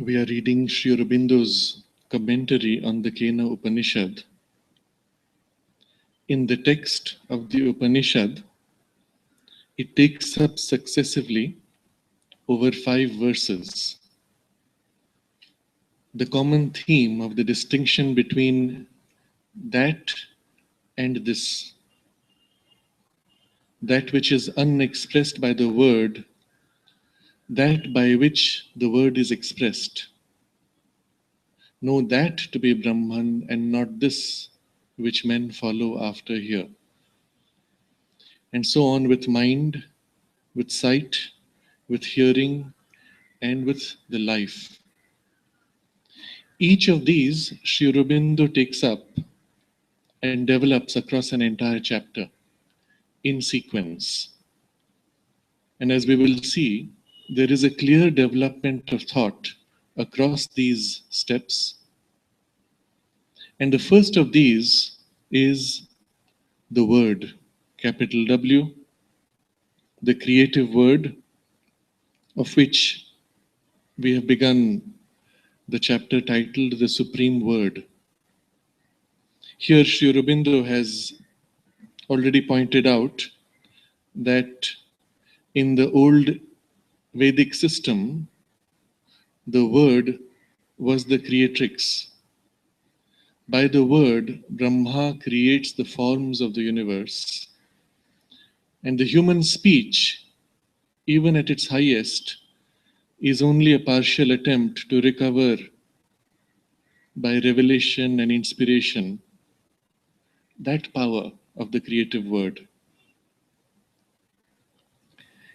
We are reading Sri Aurobindo's commentary on the Kena Upanishad. In the text of the Upanishad, it takes up successively over 5 verses the common theme of the distinction between that and this, that which is unexpressed by the word, that by which the word is expressed. Know that to be Brahman and not this which men follow after here. And so on with mind, with sight, with hearing, and with the life. Each of these Sri Aurobindo takes up and develops across an entire chapter in sequence. And as we will see, there is a clear development of thought across these steps. And the first of these is the word, capital W, the creative word, of which we have begun the chapter titled The Supreme Word. Here Sri Aurobindo has already pointed out that in the old Vedic system, the word was the creatrix. By the word, Brahma creates the forms of the universe. And the human speech, even at its highest, is only a partial attempt to recover by revelation and inspiration that power of the creative word.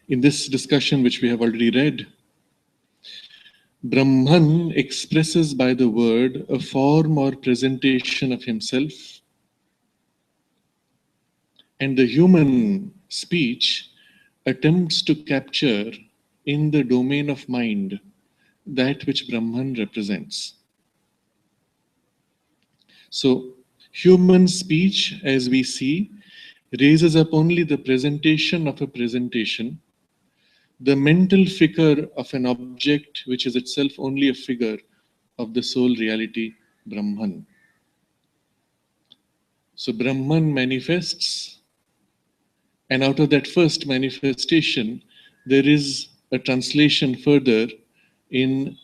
In this discussion, which we have already read, Brahman expresses by the word a form or presentation of himself, and the human speech attempts to capture in the domain of mind that which Brahman represents. So, human speech, as we see, raises up only the presentation of a presentation, the mental figure of an object which is itself only a figure of the sole reality, Brahman. So Brahman manifests, and out of that first manifestation, there is a translation further in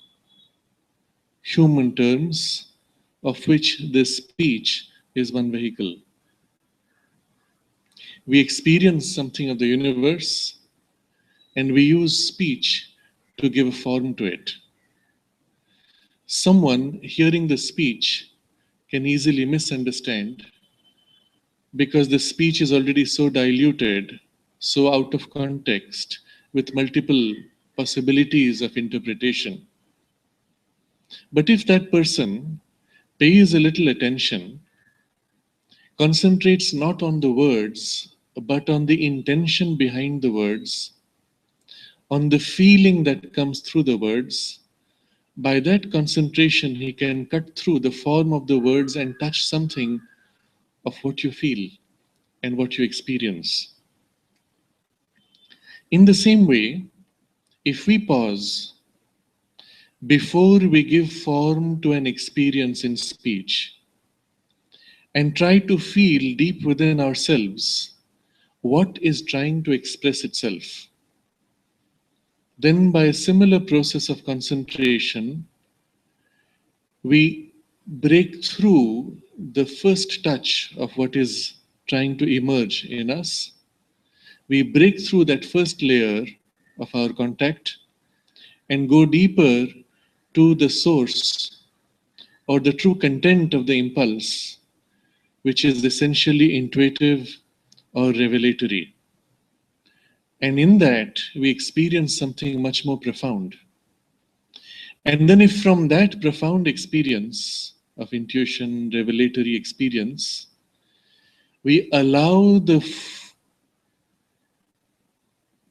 human terms, of which this speech is one vehicle. We experience something of the universe, and we use speech to give a form to it. Someone hearing the speech can easily misunderstand because the speech is already so diluted, so out of context, with multiple possibilities of interpretation. But if that person pays a little attention, concentrates not on the words, but on the intention behind the words, on the feeling that comes through the words, by that concentration, he can cut through the form of the words and touch something of what you feel and what you experience. In the same way, if we pause before we give form to an experience in speech and try to feel deep within ourselves what is trying to express itself, then by a similar process of concentration, we break through the first touch of what is trying to emerge in us. We break through that first layer of our contact and go deeper to the source or the true content of the impulse, which is essentially intuitive or revelatory. And in that, we experience something much more profound. And then if from that profound experience of intuition, revelatory experience, we allow the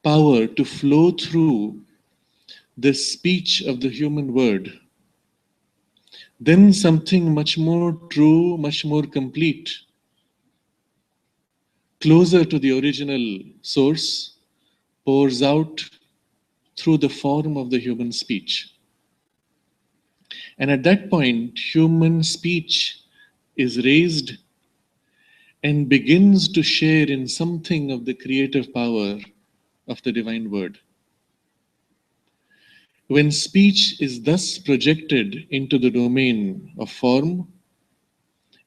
power to flow through the speech of the human word, then something much more true, much more complete, closer to the original source, pours out through the form of the human speech. And at that point, human speech is raised and begins to share in something of the creative power of the divine word. When speech is thus projected into the domain of form,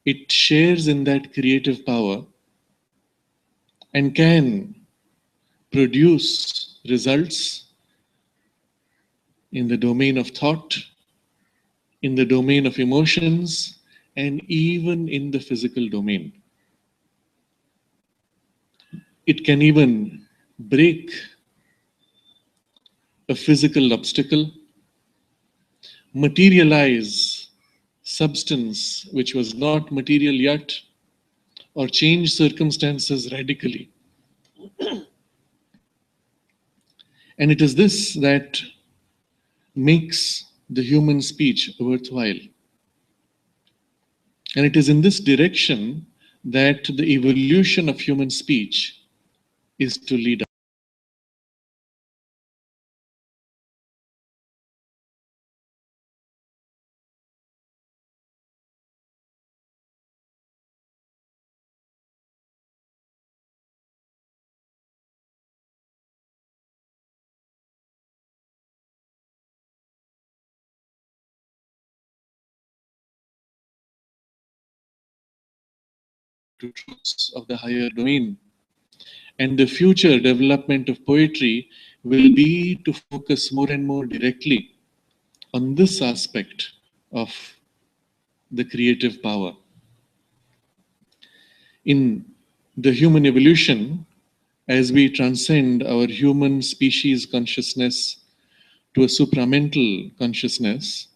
it shares in that creative power and can produce results in the domain of thought, in the domain of emotions, and even in the physical domain. It can even break a physical obstacle, materialize substance which was not material yet, or change circumstances radically. And it is this that makes the human speech worthwhile. And it is in this direction that the evolution of human speech is to lead us. To truths of the higher domain. And the future development of poetry will be to focus more and more directly on this aspect of the creative power. In the human evolution, as we transcend our human species consciousness to a supramental consciousness,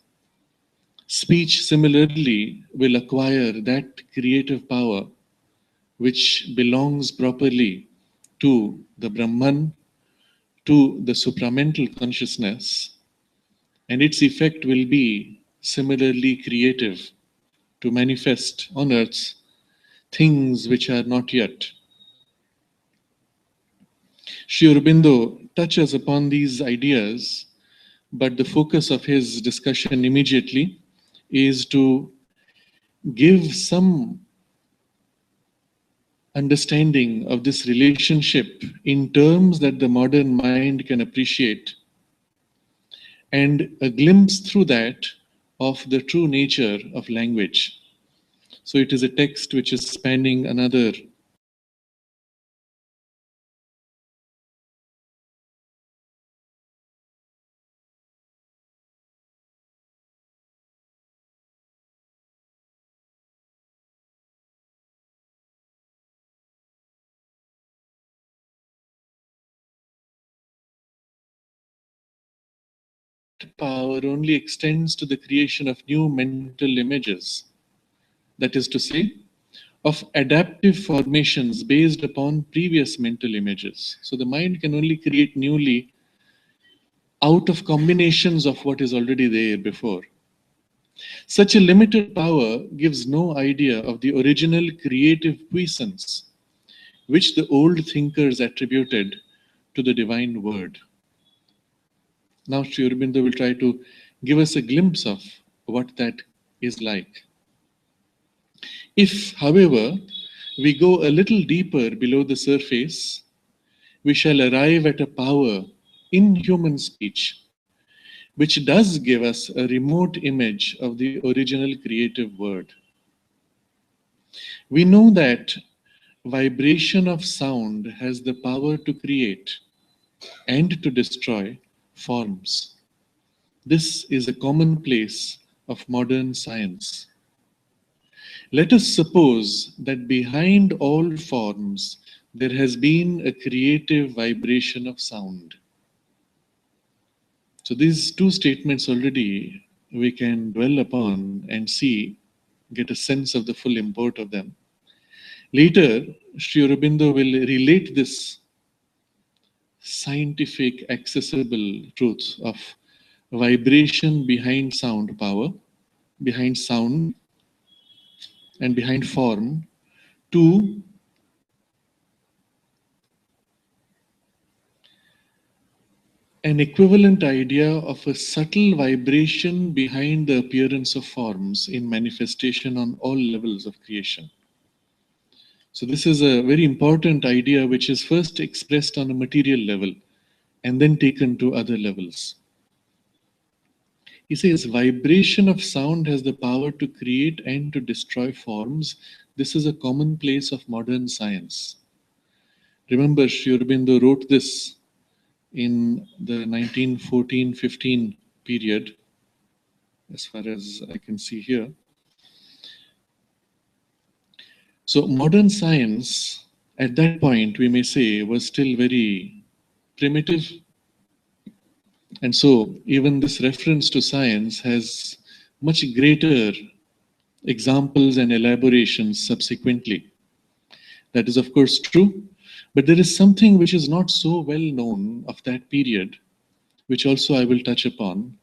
speech similarly will acquire that creative power which belongs properly to the Brahman, to the supramental consciousness, and its effect will be similarly creative to manifest on earth things which are not yet. Sri Aurobindo touches upon these ideas, but the focus of his discussion immediately is to give some understanding of this relationship in terms that the modern mind can appreciate, and a glimpse through that of the true nature of language. So it is a text which is spanning another power only extends to the creation of new mental images. That is to say, of adaptive formations based upon previous mental images. So the mind can only create newly out of combinations of what is already there before. Such a limited power gives no idea of the original creative puissance which the old thinkers attributed to the divine word. Now, Sri Aurobindo will try to give us a glimpse of what that is like. If, however, we go a little deeper below the surface, we shall arrive at a power in human speech which does give us a remote image of the original creative word. We know that vibration of sound has the power to create and to destroy forms. This is a commonplace of modern science. Let us suppose that behind all forms there has been a creative vibration of sound. So these two statements already we can dwell upon and see, get a sense of the full import of them. Later, Sri Aurobindo will relate this scientific, accessible truth of vibration behind sound power, behind sound, and behind form to an equivalent idea of a subtle vibration behind the appearance of forms in manifestation on all levels of creation. So, this is a very important idea which is first expressed on a material level and then taken to other levels. He says vibration of sound has the power to create and to destroy forms. This is a commonplace of modern science. Remember, Sri Aurobindo wrote this in the 1914-15 period, as far as I can see here. So modern science at that point, we may say, was still very primitive. And so even this reference to science has much greater examples and elaborations subsequently. That is, of course, true. But there is something which is not so well known of that period, which also I will touch upon,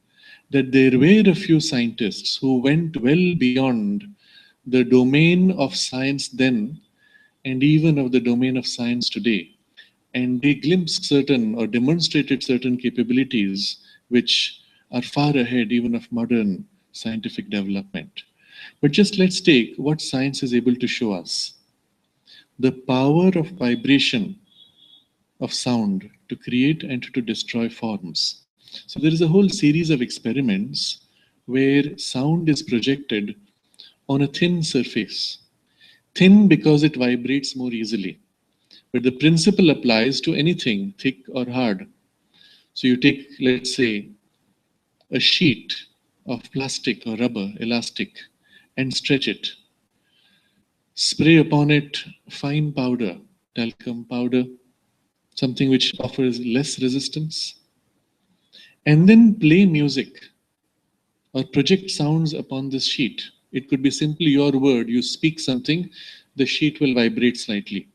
that there were a few scientists who went well beyond the domain of science then and even of the domain of science today. And they glimpsed certain or demonstrated certain capabilities which are far ahead even of modern scientific development. But just let's take what science is able to show us. The power of vibration of sound to create and to destroy forms. So there is a whole series of experiments where sound is projected on a thin surface. Thin because it vibrates more easily. But the principle applies to anything thick or hard. So you take, let's say, a sheet of plastic or rubber, elastic, and stretch it. Spray upon it fine powder, talcum powder, something which offers less resistance, and then play music or project sounds upon this sheet. It could be simply your word. You speak something, the sheet will vibrate slightly.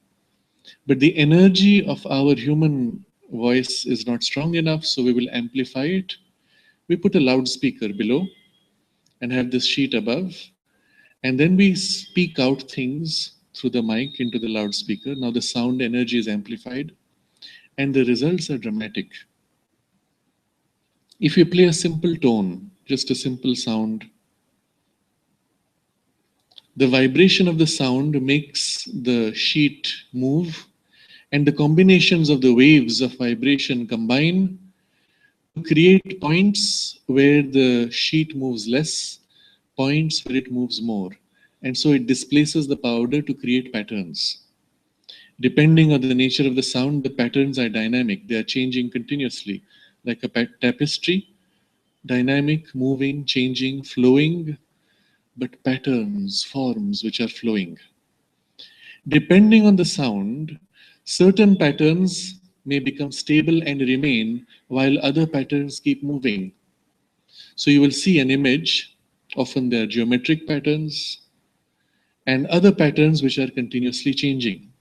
But the energy of our human voice is not strong enough, so we will amplify it. We put a loudspeaker below and have this sheet above, and then we speak out things through the mic into the loudspeaker. Now the sound energy is amplified, and the results are dramatic. If you play a simple tone, just a simple sound, the vibration of the sound makes the sheet move, and the combinations of the waves of vibration combine to create points where the sheet moves less, points where it moves more. And so it displaces the powder to create patterns. Depending on the nature of the sound, the patterns are dynamic, they are changing continuously, like a tapestry, dynamic, moving, changing, flowing, but patterns, forms which are flowing. Depending on the sound, certain patterns may become stable and remain while other patterns keep moving. So you will see an image, often they are geometric patterns, and other patterns which are continuously changing.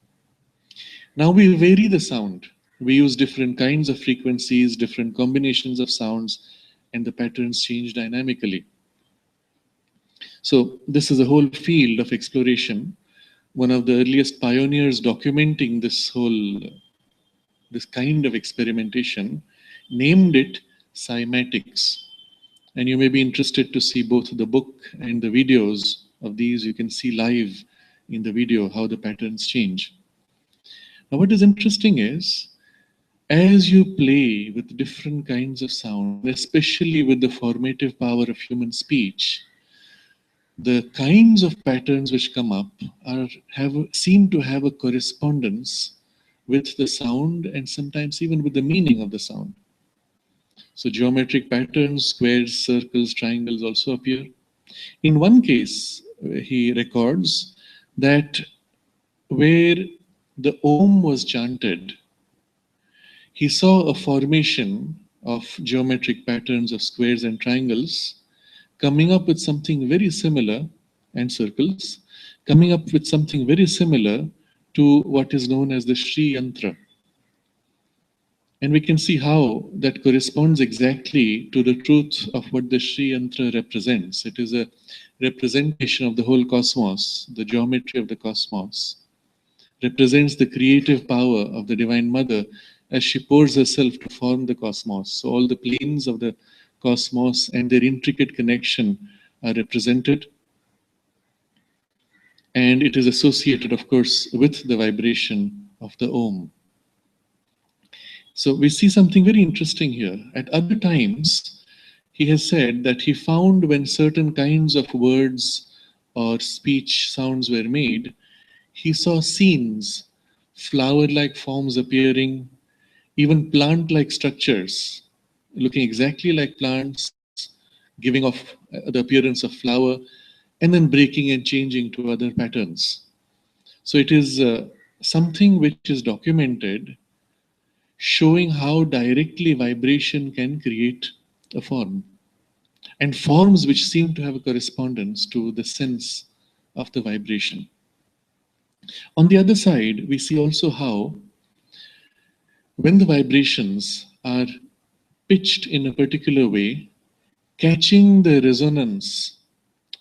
Now we vary the sound. We use different kinds of frequencies, different combinations of sounds, and the patterns change dynamically. So this is a whole field of exploration. One of the earliest pioneers documenting this kind of experimentation named it cymatics. And you may be interested to see both the book and the videos of these. You can see live in the video how the patterns change. Now, what is interesting is as you play with different kinds of sound, especially with the formative power of human speech, the kinds of patterns which come up seem to have a correspondence with the sound and sometimes even with the meaning of the sound. So geometric patterns, squares, circles, triangles also appear. In one case, he records that where the Om was chanted, he saw a formation of geometric patterns of squares and triangles coming up with something very similar, and circles, coming up with something very similar to what is known as the Sri Yantra. And we can see how that corresponds exactly to the truth of what the Sri Yantra represents. It is a representation of the whole cosmos, the geometry of the cosmos, represents the creative power of the Divine Mother, as she pours herself to form the cosmos. So all the planes of the cosmos and their intricate connection are represented. And it is associated, of course, with the vibration of the Om. So we see something very interesting here. At other times, he has said that he found when certain kinds of words or speech sounds were made, he saw scenes, flower like forms appearing, even plant like structures, looking exactly like plants, giving off the appearance of flower, and then breaking and changing to other patterns. So it is something which is documented, showing how directly vibration can create a form, and forms which seem to have a correspondence to the sense of the vibration. On the other side, we see also how when the vibrations are pitched in a particular way, catching the resonance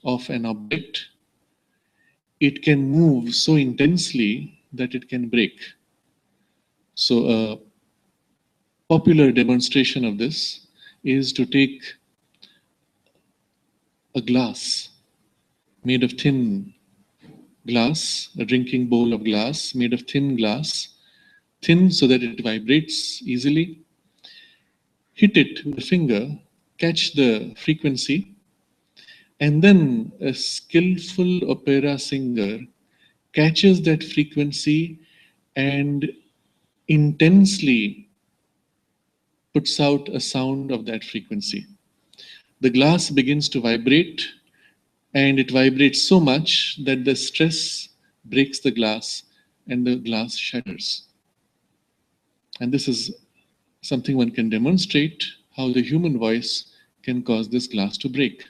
of an object, it can move so intensely that it can break. So, a popular demonstration of this is to take a glass made of thin glass, a drinking bowl of glass made of thin glass, thin so that it vibrates easily, hit it with a finger, catch the frequency, and then a skillful opera singer catches that frequency and intensely puts out a sound of that frequency. The glass begins to vibrate, and it vibrates so much that the stress breaks the glass and the glass shatters. And this is something one can demonstrate how the human voice can cause this glass to break.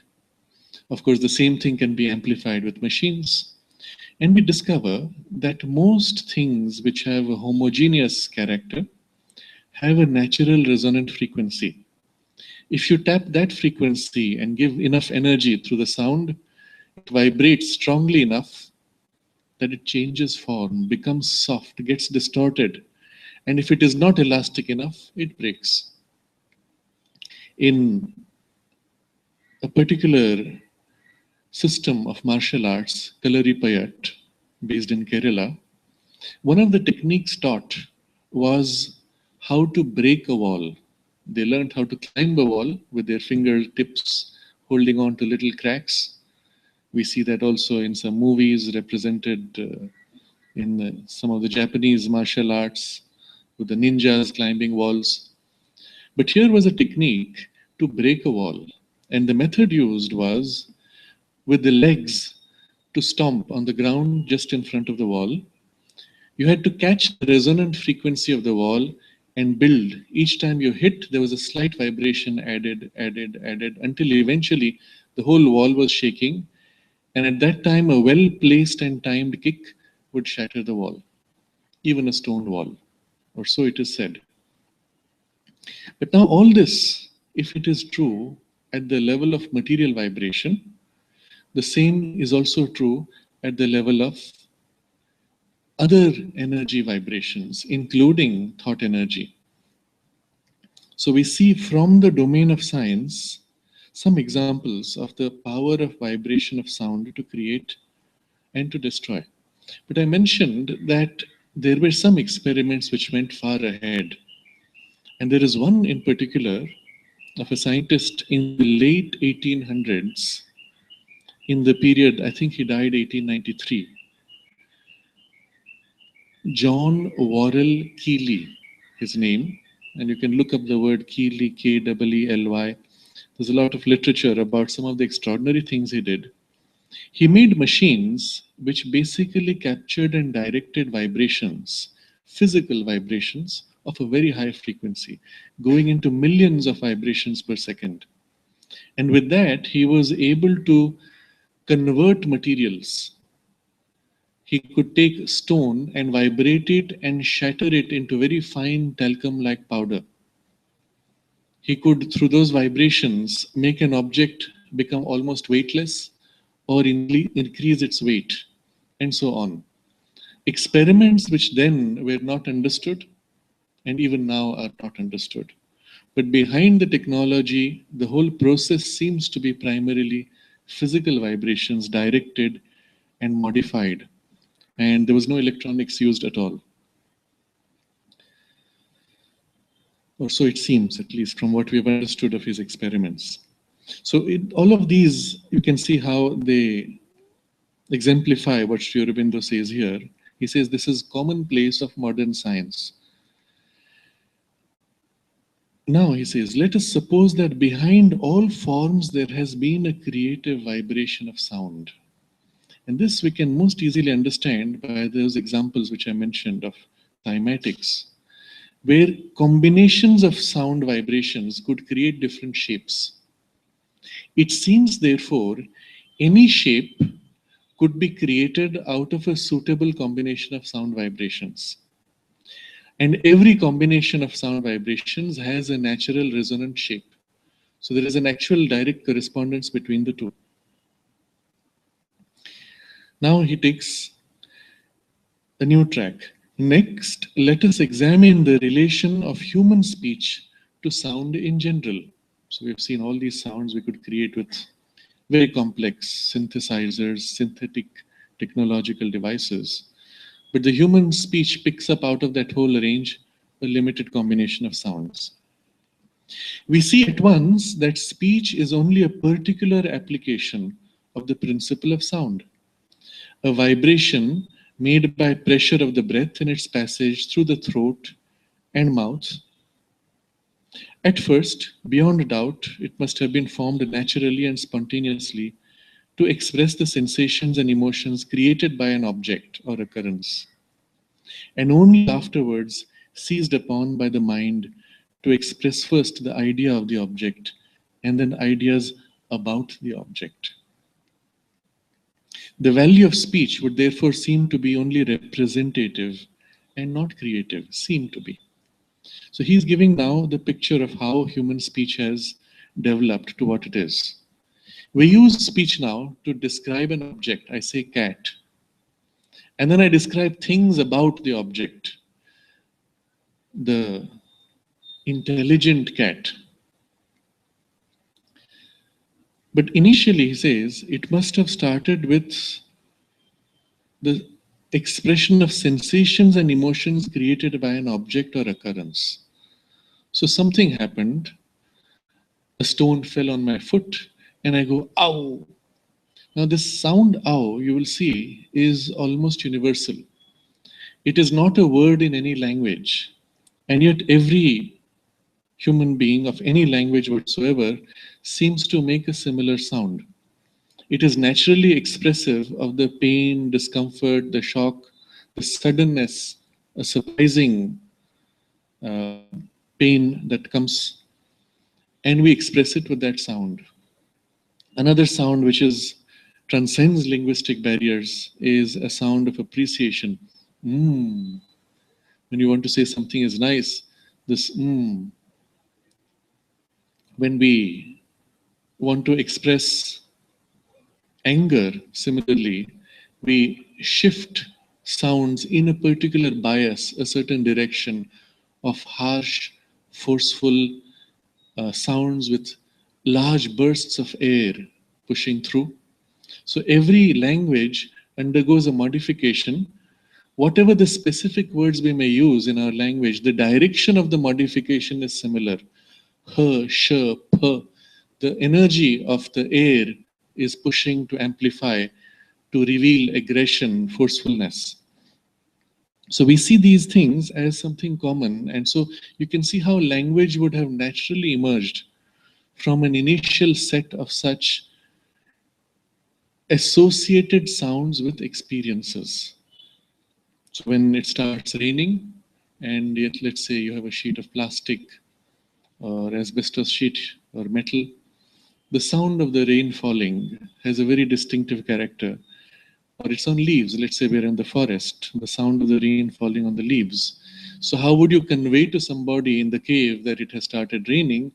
Of course, the same thing can be amplified with machines. And we discover that most things which have a homogeneous character have a natural resonant frequency. If you tap that frequency and give enough energy through the sound, it vibrates strongly enough that it changes form, becomes soft, gets distorted. And if it is not elastic enough, it breaks. In a particular system of martial arts, Kalaripayat, based in Kerala, one of the techniques taught was how to break a wall. They learned how to climb a wall with their fingertips holding on to little cracks. We see that also in some movies represented in some of the Japanese martial arts with the ninjas climbing walls. But here was a technique to break a wall. And the method used was with the legs to stomp on the ground just in front of the wall. You had to catch the resonant frequency of the wall and build. Each time you hit, there was a slight vibration added, until eventually the whole wall was shaking. And at that time, a well placed and timed kick would shatter the wall, even a stone wall, or so it is said. But now, all this, if it is true at the level of material vibration, the same is also true at the level of other energy vibrations, including thought energy. So we see from the domain of science some examples of the power of vibration of sound to create and to destroy. But I mentioned that there were some experiments which went far ahead. And there is one in particular of a scientist in the late 1800s, in the period, I think he died 1893, John Worrell Keely, his name, and you can look up the word Keely, K-E-E-L-Y. There's a lot of literature about some of the extraordinary things he did. He made machines which basically captured and directed vibrations, physical vibrations of a very high frequency, going into millions of vibrations per second. And with that, he was able to convert materials. He could take stone and vibrate it and shatter it into very fine talcum like powder. He could, through those vibrations, make an object become almost weightless or increase its weight, and so on. Experiments which then were not understood and even now are not understood. But behind the technology, the whole process seems to be primarily physical vibrations directed and modified, and there was no electronics used at all. Or so it seems, at least from what we've understood of his experiments. So, all of these, you can see how they exemplify what Sri Aurobindo says here. He says this is commonplace of modern science. Now he says, let us suppose that behind all forms there has been a creative vibration of sound. And this we can most easily understand by those examples which I mentioned of cymatics, where combinations of sound vibrations could create different shapes. It seems, therefore, any shape could be created out of a suitable combination of sound vibrations. And every combination of sound vibrations has a natural resonant shape. So there is an actual direct correspondence between the two. Now he takes a new track. Next, let us examine the relation of human speech to sound in general. So we've seen all these sounds we could create with very complex synthesizers, synthetic technological devices. But the human speech picks up out of that whole range a limited combination of sounds. We see at once that speech is only a particular application of the principle of sound, a vibration made by pressure of the breath in its passage through the throat and mouth. At first, beyond doubt, it must have been formed naturally and spontaneously to express the sensations and emotions created by an object or occurrence, and only afterwards seized upon by the mind to express first the idea of the object and then ideas about the object. The value of speech would therefore seem to be only representative and not creative, seem to be. So he's giving now the picture of how human speech has developed to what it is. We use speech now to describe an object. I say cat. And then I describe things about the object. The intelligent cat. But initially, he says, it must have started with the expression of sensations and emotions created by an object or occurrence. So something happened, a stone fell on my foot, and I go, ow. Now, this sound ow, you will see, is almost universal. It is not a word in any language, and yet every human being of any language whatsoever seems to make a similar sound. It is naturally expressive of the pain, discomfort, the shock, the suddenness, a surprising uh, pain that comes, and we express it with that sound. Another sound which transcends linguistic barriers is a sound of appreciation. Mm. When you want to say something is nice, this mm. When we want to express anger, similarly, we shift sounds in a particular bias, a certain direction of harsh, forceful sounds with large bursts of air pushing through. So every language undergoes a modification. Whatever the specific words we may use in our language, the direction of the modification is similar. H, sh, p. The energy of the air is pushing to amplify, to reveal aggression, forcefulness. So we see these things as something common. And so you can see how language would have naturally emerged from an initial set of such associated sounds with experiences. So when it starts raining, and yet let's say you have a sheet of plastic or asbestos sheet or metal, the sound of the rain falling has a very distinctive character. Or it's on leaves, let's say we're in the forest, the sound of the rain falling on the leaves. So how would you convey to somebody in the cave that it has started raining?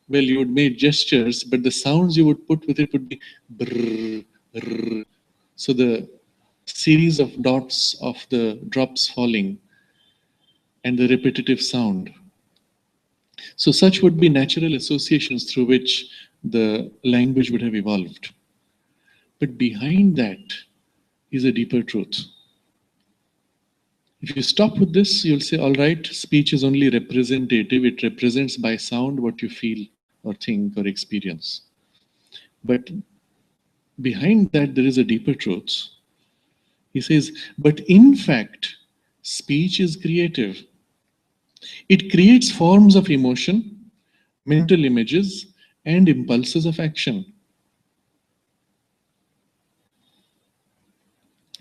Well, you would make gestures, but the sounds you would put with it would be brrr, brrr. So the series of dots of the drops falling and the repetitive sound. So such would be natural associations through which the language would have evolved. But behind that is a deeper truth. If you stop with this, you'll say, all right, speech is only representative. It represents by sound what you feel or think or experience. But behind that, there is a deeper truth. He says, but in fact, speech is creative. It creates forms of emotion, mental images, and impulses of action.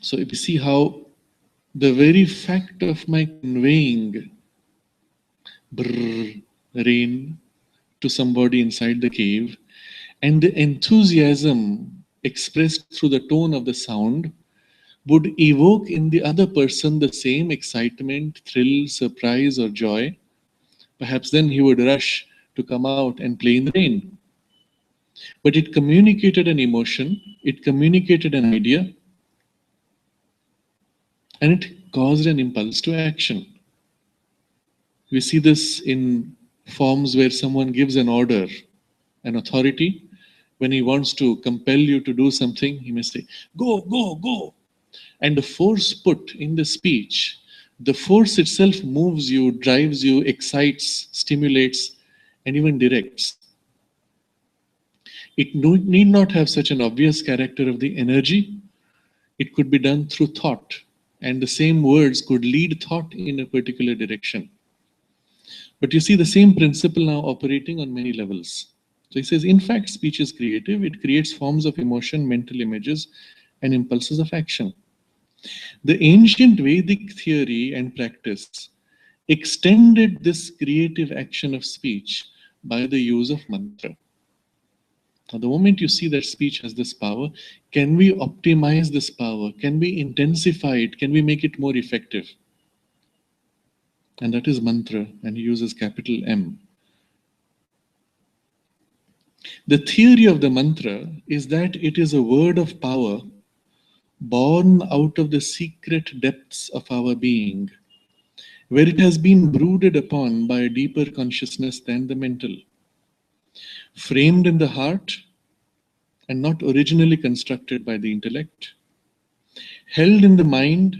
So if you see how the very fact of my conveying brrr, rain to somebody inside the cave and the enthusiasm expressed through the tone of the sound would evoke in the other person the same excitement, thrill, surprise, or joy. Perhaps then he would rush to come out and play in the rain. But it communicated an emotion, it communicated an idea, and it caused an impulse to action. We see this in forms where someone gives an order, an authority. When he wants to compel you to do something, he may say, go, go, go. And the force put in the speech, the force itself moves you, drives you, excites, stimulates, and even directs. It need not have such an obvious character of the energy. It could be done through thought, and the same words could lead thought in a particular direction. But you see the same principle now operating on many levels. So he says, in fact, speech is creative. It creates forms of emotion, mental images, and impulses of action. The ancient Vedic theory and practice extended this creative action of speech by the use of mantra. Now, the moment you see that speech has this power, can we optimize this power? Can we intensify it? Can we make it more effective? And that is mantra, and he uses capital M. The theory of the mantra is that it is a word of power born out of the secret depths of our being, where it has been brooded upon by a deeper consciousness than the mental, framed in the heart and not originally constructed by the intellect, held in the mind,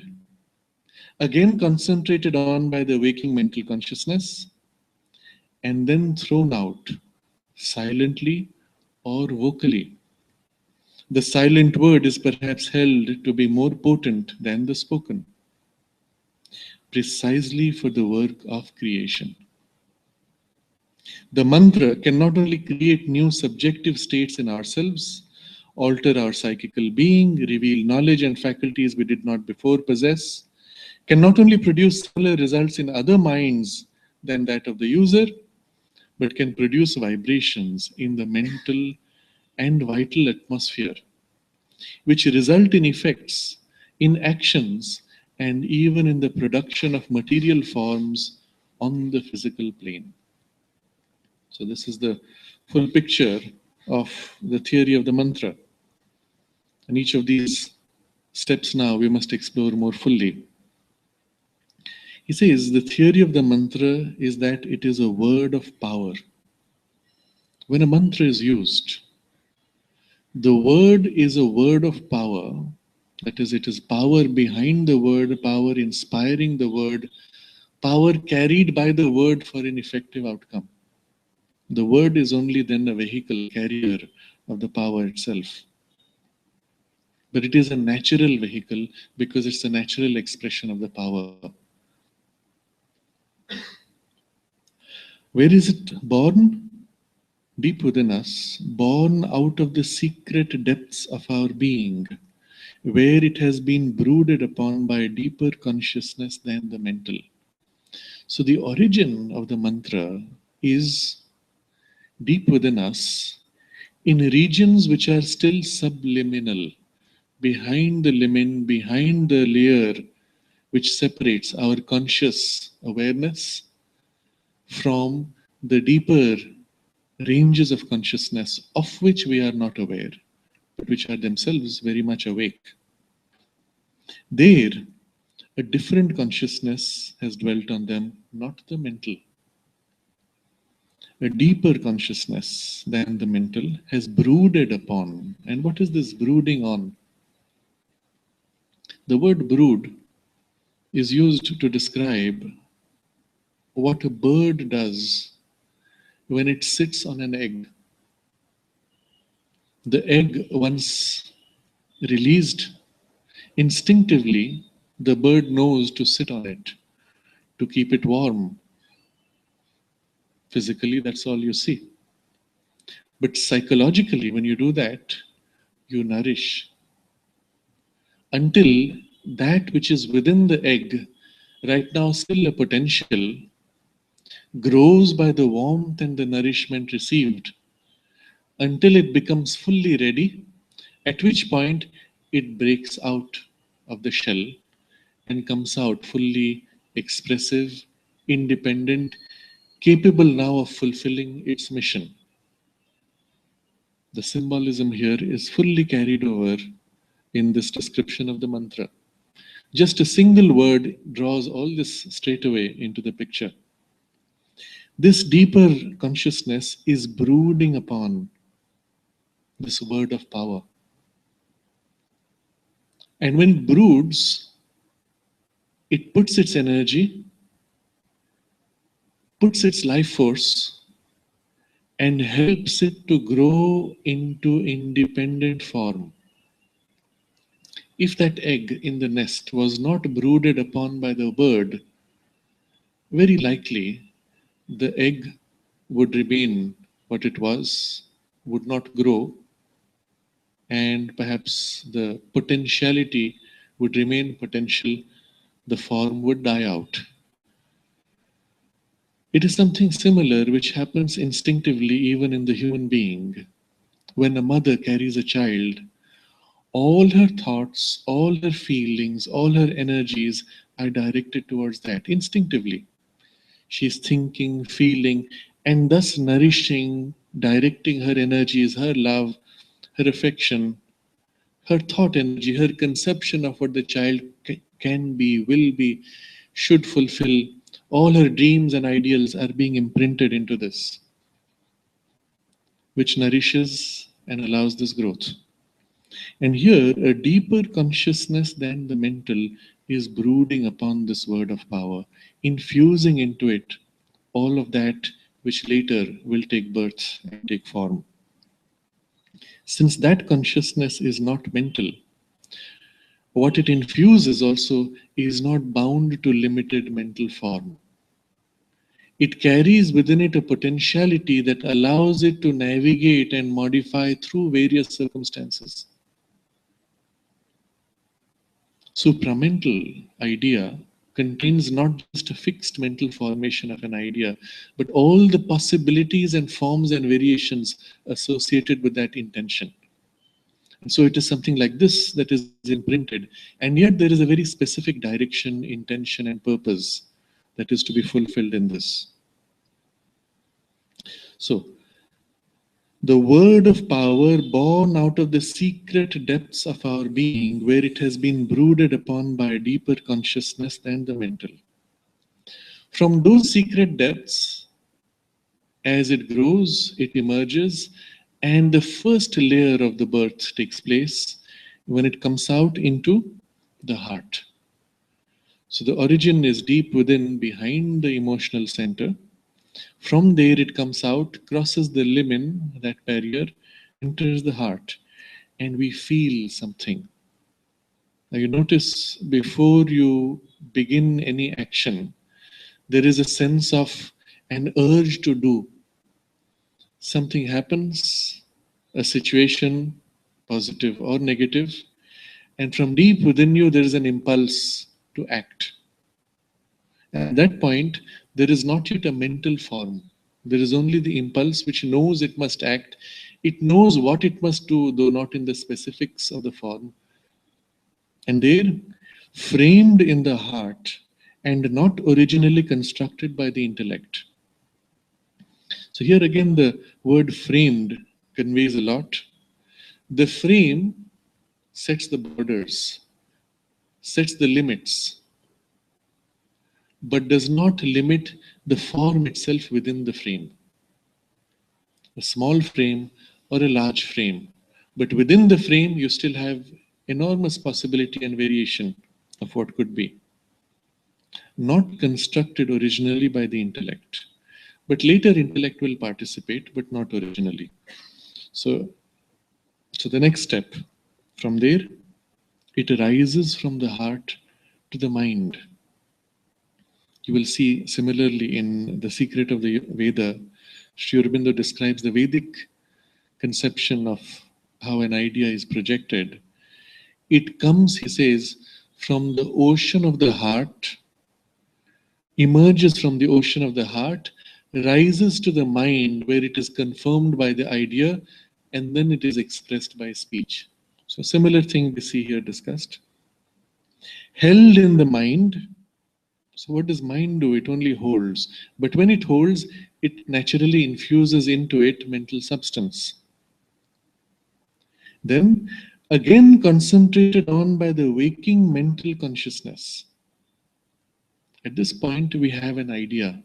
again concentrated on by the waking mental consciousness, and then thrown out silently or vocally. The silent word is perhaps held to be more potent than the spoken, precisely for the work of creation. The mantra can not only create new subjective states in ourselves, alter our psychical being, reveal knowledge and faculties we did not before possess, can not only produce similar results in other minds than that of the user, but can produce vibrations in the mental and vital atmosphere, which result in effects, in actions, and even in the production of material forms on the physical plane. So this is the full picture of the theory of the mantra. And each of these steps now we must explore more fully. He says the theory of the mantra is that it is a word of power. When a mantra is used, the word is a word of power. That is, it is power behind the word, power inspiring the word, power carried by the word for an effective outcome. The word is only then a vehicle carrier of the power itself. But it is a natural vehicle because it's a natural expression of the power. Where is it born? Deep within us, born out of the secret depths of our being, where it has been brooded upon by a deeper consciousness than the mental. So the origin of the mantra is deep within us, in regions which are still subliminal, behind the limen, behind the layer which separates our conscious awareness from the deeper ranges of consciousness of which we are not aware, but which are themselves very much awake. There, a different consciousness has dwelt on them, not the mental. A deeper consciousness than the mental has brooded upon. And what is this brooding on? The word brood is used to describe what a bird does when it sits on an egg. The egg, once released, instinctively the bird knows to sit on it, to keep it warm. Physically, that's all you see. But psychologically, when you do that, you nourish until that which is within the egg, right now still a potential, grows by the warmth and the nourishment received until it becomes fully ready, at which point it breaks out of the shell and comes out fully expressive, independent, capable now of fulfilling its mission. The symbolism here is fully carried over in this description of the mantra. Just a single word draws all this straight away into the picture. This deeper consciousness is brooding upon this word of power. And when it broods, it puts its energy, puts its life force, and helps it to grow into independent form. If that egg in the nest was not brooded upon by the bird, very likely the egg would remain what it was, would not grow, and perhaps the potentiality would remain potential, the form would die out. It is something similar which happens instinctively even in the human being. When a mother carries a child, all her thoughts, all her feelings, all her energies are directed towards that instinctively. She's thinking, feeling, and thus nourishing, directing her energies, her love, her affection, her thought energy, her conception of what the child can be, will be, should fulfill. All her dreams and ideals are being imprinted into this, which nourishes and allows this growth. And here, a deeper consciousness than the mental is brooding upon this word of power, infusing into it all of that which later will take birth and take form. Since that consciousness is not mental, what it infuses also is not bound to limited mental form. It carries within it a potentiality that allows it to navigate and modify through various circumstances. Supramental idea contains not just a fixed mental formation of an idea, but all the possibilities and forms and variations associated with that intention. And so it is something like this that is imprinted, and yet there is a very specific direction, intention, and purpose that is to be fulfilled in this. So, the word of power born out of the secret depths of our being, where it has been brooded upon by a deeper consciousness than the mental. From those secret depths, as it grows, it emerges, and the first layer of the birth takes place when it comes out into the heart. So the origin is deep within, behind the emotional center. From there, it comes out, crosses the limen, that barrier, enters the heart, and we feel something. Now, you notice before you begin any action, there is a sense of an urge to do. Something happens, a situation, positive or negative, and from deep within you, there is an impulse to act. At that point, there is not yet a mental form. There is only the impulse which knows it must act. It knows what it must do, though not in the specifics of the form. And there, framed in the heart and not originally constructed by the intellect. So here again, the word framed conveys a lot. The frame sets the borders, sets the limits. but does not limit the form itself within the frame. A small frame or a large frame. But within the frame, you still have enormous possibility and variation of what could be. Not constructed originally by the intellect. But later, intellect will participate, but not originally. So, so the next step from there, it arises from the heart to the mind. You will see similarly in The Secret of the Veda, Sri Aurobindo describes the Vedic conception of how an idea is projected. It comes, he says, from the ocean of the heart, emerges from the ocean of the heart, rises to the mind where it is confirmed by the idea, and then it is expressed by speech. So, similar thing we see here discussed. Held in the mind. So, what does mind do? It only holds. But when it holds, it naturally infuses into it mental substance. Then, again concentrated on by the waking mental consciousness. At this point, we have an idea.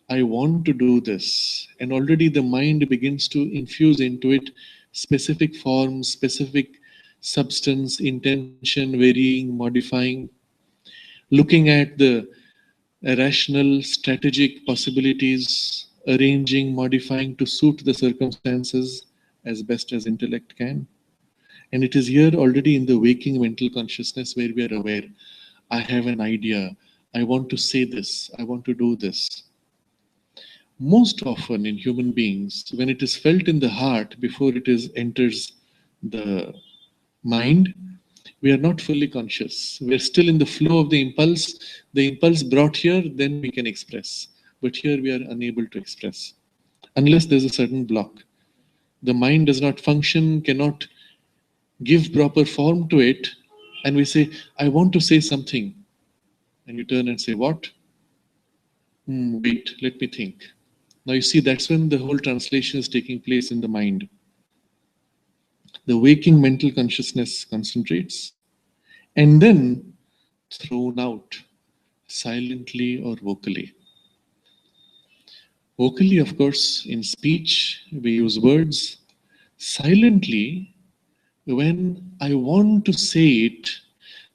I want to do this. And already the mind begins to infuse into it specific forms, specific substance, intention, varying, modifying, looking at the rational, strategic possibilities, arranging, modifying to suit the circumstances as best as intellect can. And it is here already in the waking mental consciousness where we are aware. I have an idea. I want to say this. I want to do this. Most often in human beings, when it is felt in the heart before it is enters the mind, we are not fully conscious. We are still in the flow of the impulse. The impulse brought here, then we can express. But here we are unable to express unless there's a certain block. The mind does not function, cannot give proper form to it, and we say, I want to say something. And you turn and say, what? Wait, let me think. Now you see, that's when the whole translation is taking place in the mind. The waking mental consciousness concentrates and then thrown out silently or vocally. Vocally, of course, in speech, we use words. Silently, when I want to say it,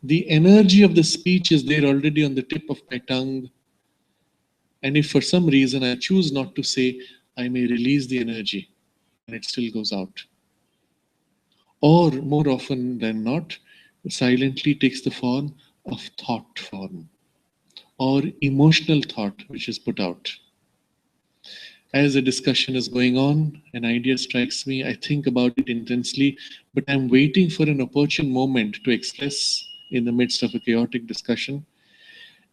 the energy of the speech is there already on the tip of my tongue. And if for some reason I choose not to say, I may release the energy and it still goes out. Or more often than not, it silently takes the form of thought form or emotional thought which is put out. As a discussion is going on, an idea strikes me, I think about it intensely, but I'm waiting for an opportune moment to express in the midst of a chaotic discussion.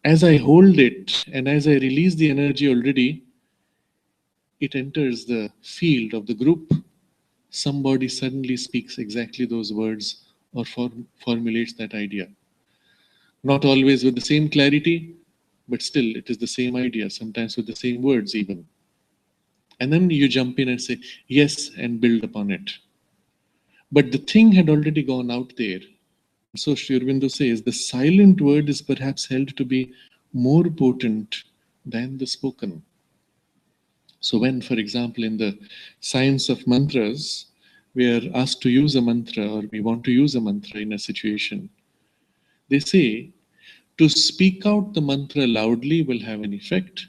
As I hold it and as I release the energy already, it enters the field of the group. Somebody suddenly speaks exactly those words or formulates that idea. Not always with the same clarity, but still it is the same idea, sometimes with the same words even. And then you jump in and say, yes, and build upon it. But the thing had already gone out there. So Sri Aurobindo says, the silent word is perhaps held to be more potent than the spoken. So when, for example, in the science of mantras, we are asked to use a mantra or we want to use a mantra in a situation, they say to speak out the mantra loudly will have an effect,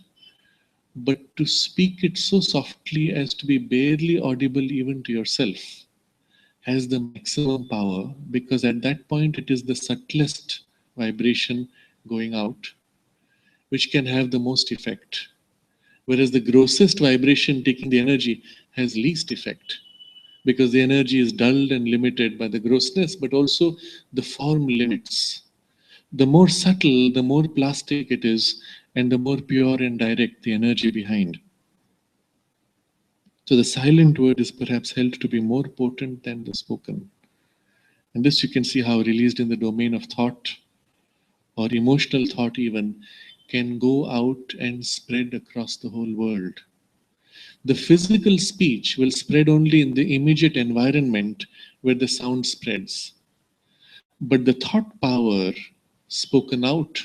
but to speak it so softly as to be barely audible even to yourself has the maximum power, because at that point it is the subtlest vibration going out which can have the most effect. Whereas the grossest vibration taking the energy has least effect, because the energy is dulled and limited by the grossness, but also the form limits. The more subtle, the more plastic it is, and the more pure and direct the energy behind. So the silent word is perhaps held to be more potent than the spoken. And this you can see how released in the domain of thought or emotional thought even can go out and spread across the whole world. The physical speech will spread only in the immediate environment where the sound spreads. But the thought power spoken out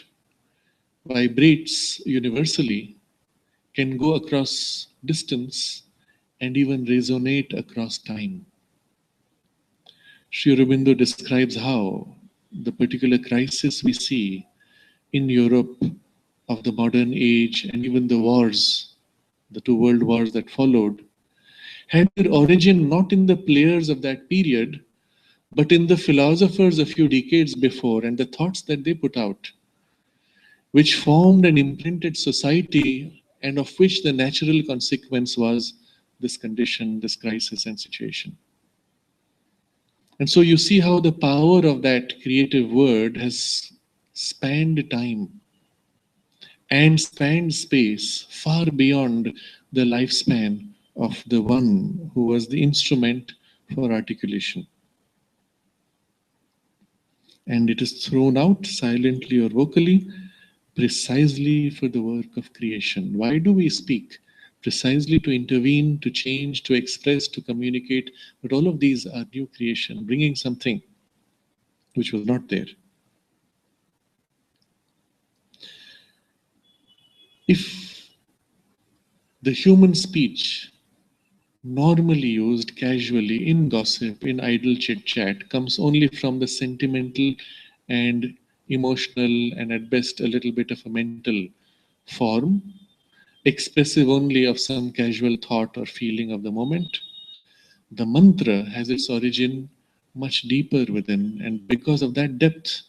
vibrates universally, can go across distance, and even resonate across time. Sri Aurobindo describes how the particular crisis we see in Europe of the modern age and even the wars, the two world wars that followed, had their origin not in the players of that period, but in the philosophers a few decades before and the thoughts that they put out, which formed and imprinted society, and of which the natural consequence was this condition, this crisis and situation. And so you see how the power of that creative word has spanned time and spanned space far beyond the lifespan of the one who was the instrument for articulation. And it is thrown out silently or vocally precisely for the work of creation. Why do we speak? Precisely to intervene, to change, to express, to communicate. But all of these are new creation, bringing something which was not there. If the human speech, normally used casually in gossip, in idle chit chat, comes only from the sentimental and emotional and at best a little bit of a mental form, expressive only of some casual thought or feeling of the moment, the mantra has its origin much deeper within, and because of that depth,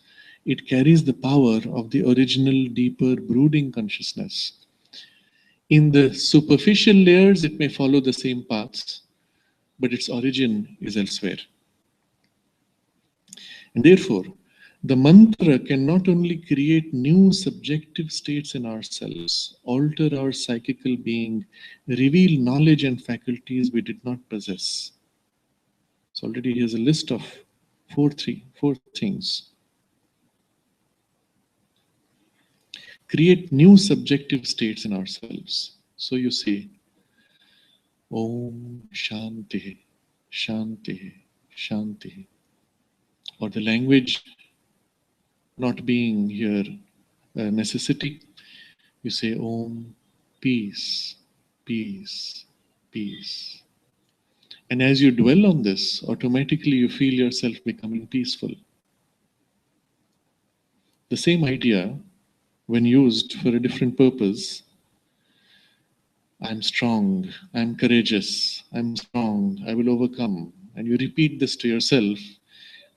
it carries the power of the original, deeper, brooding consciousness. In the superficial layers, it may follow the same paths, but its origin is elsewhere. And therefore, the mantra can not only create new subjective states in ourselves, alter our psychical being, reveal knowledge and faculties we did not possess. So already here's a list of four things. Create new subjective states in ourselves. So you say, Om Shanti, Shanti, Shanti. Or the language not being here a necessity, you say Om, peace, peace, peace. And as you dwell on this, automatically you feel yourself becoming peaceful. The same idea, when used for a different purpose, I'm strong, I'm courageous, I'm strong, I will overcome. And you repeat this to yourself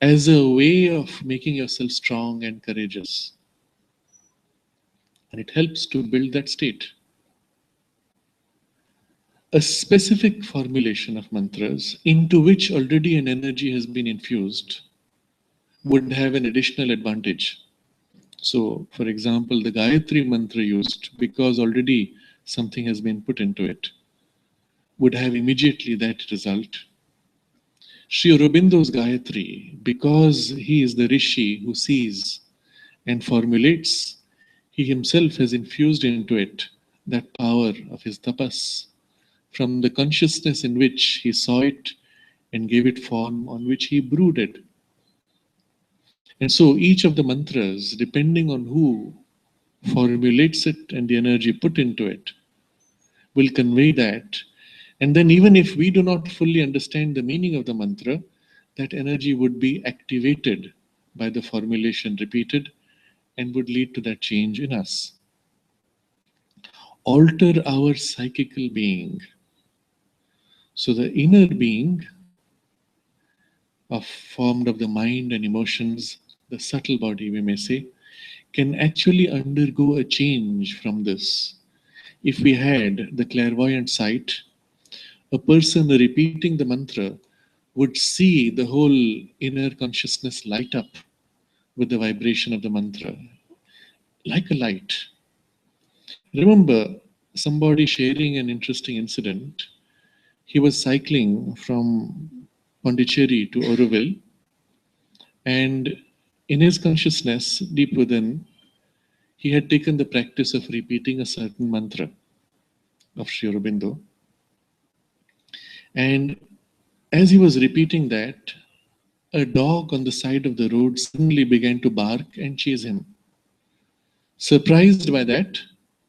as a way of making yourself strong and courageous. And it helps to build that state. A specific formulation of mantras into which already an energy has been infused would have an additional advantage. So, for example, the Gayatri mantra used, because already something has been put into it, would have immediately that result. Sri Aurobindo's Gayatri, because he is the Rishi who sees and formulates, he himself has infused into it that power of his tapas, from the consciousness in which he saw it and gave it form, on which he brooded. And so each of the mantras, depending on who formulates it and the energy put into it, will convey that. And then, even if we do not fully understand the meaning of the mantra, that energy would be activated by the formulation repeated and would lead to that change in us. Alter our psychical being. So, the inner being, formed of the mind and emotions, the subtle body, we may say, can actually undergo a change from this. If we had the clairvoyant sight, a person repeating the mantra would see the whole inner consciousness light up with the vibration of the mantra, like a light. Remember somebody sharing an interesting incident. He was cycling from Pondicherry to Oroville, and in his consciousness, deep within, he had taken the practice of repeating a certain mantra of Sri Aurobindo. And as he was repeating that, a dog on the side of the road suddenly began to bark and chase him. Surprised by that,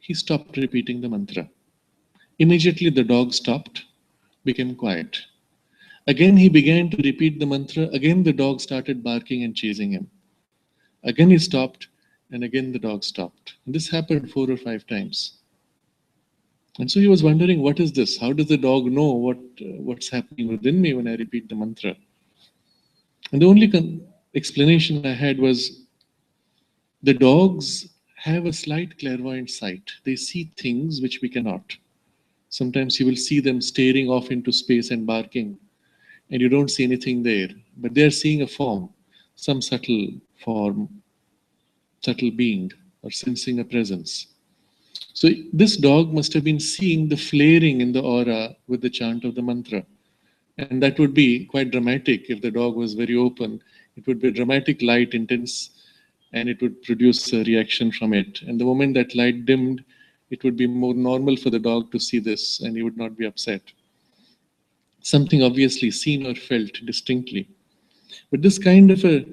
he stopped repeating the mantra. Immediately the dog stopped, became quiet. Again he began to repeat the mantra. Again the dog started barking and chasing him. Again he stopped, and again the dog stopped. And this happened 4 or 5 times. And so he was wondering, what is this? How does the dog know what's happening within me when I repeat the mantra? And the only explanation I had was the dogs have a slight clairvoyant sight. They see things which we cannot. Sometimes you will see them staring off into space and barking, and you don't see anything there. But they're seeing a form, some subtle form, subtle being, or sensing a presence. So this dog must have been seeing the flaring in the aura with the chant of the mantra. And that would be quite dramatic if the dog was very open. It would be dramatic light, intense, and it would produce a reaction from it. And the moment that light dimmed, it would be more normal for the dog to see this, and he would not be upset. Something obviously seen or felt distinctly. But this kind of a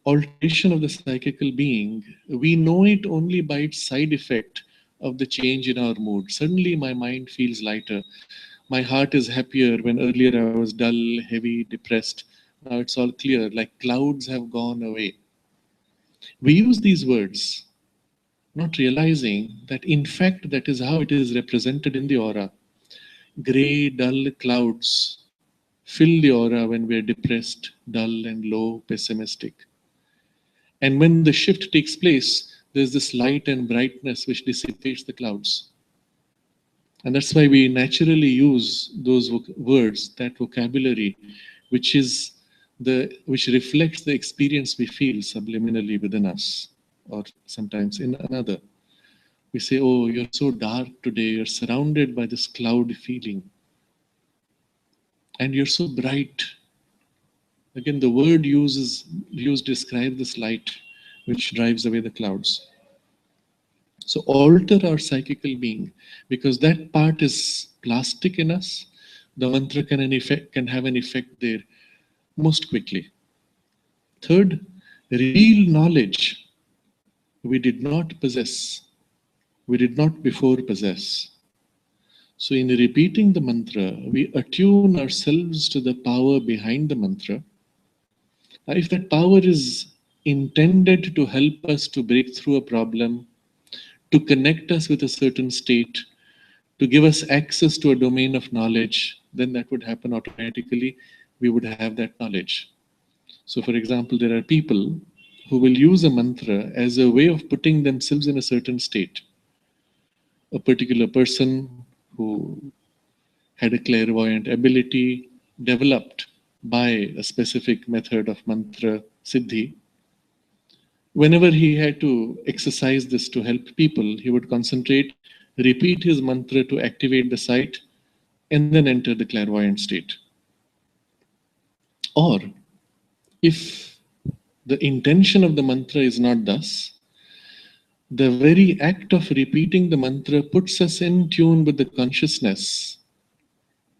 alteration of the psychical being, we know it only by its side effect of the change in our mood. Suddenly my mind feels lighter. My heart is happier when earlier I was dull, heavy, depressed. Now it's all clear, like clouds have gone away. We use these words, not realizing that in fact that is how it is represented in the aura. Grey, dull clouds fill the aura when we are depressed, dull and low, pessimistic. And when the shift takes place, there's this light and brightness which dissipates the clouds. And that's why we naturally use those words, that vocabulary, which reflects the experience we feel subliminally within us, or sometimes in another. We say, "Oh, you're so dark today. You're surrounded by this cloud feeling, and you're so bright." Again, the word used to describe this light, which drives away the clouds. So alter our psychical being, because that part is plastic in us. The mantra can have an effect there most quickly. Third, real knowledge we did not possess, we did not before possess. So in repeating the mantra, we attune ourselves to the power behind the mantra. If that power is intended to help us to break through a problem, to connect us with a certain state, to give us access to a domain of knowledge, then that would happen automatically. We would have that knowledge. So, for example, there are people who will use a mantra as a way of putting themselves in a certain state. A particular person who had a clairvoyant ability developed by a specific method of mantra siddhi. Whenever he had to exercise this to help people, he would concentrate, repeat his mantra to activate the sight, and then enter the clairvoyant state. Or if the intention of the mantra is not thus, the very act of repeating the mantra puts us in tune with the consciousness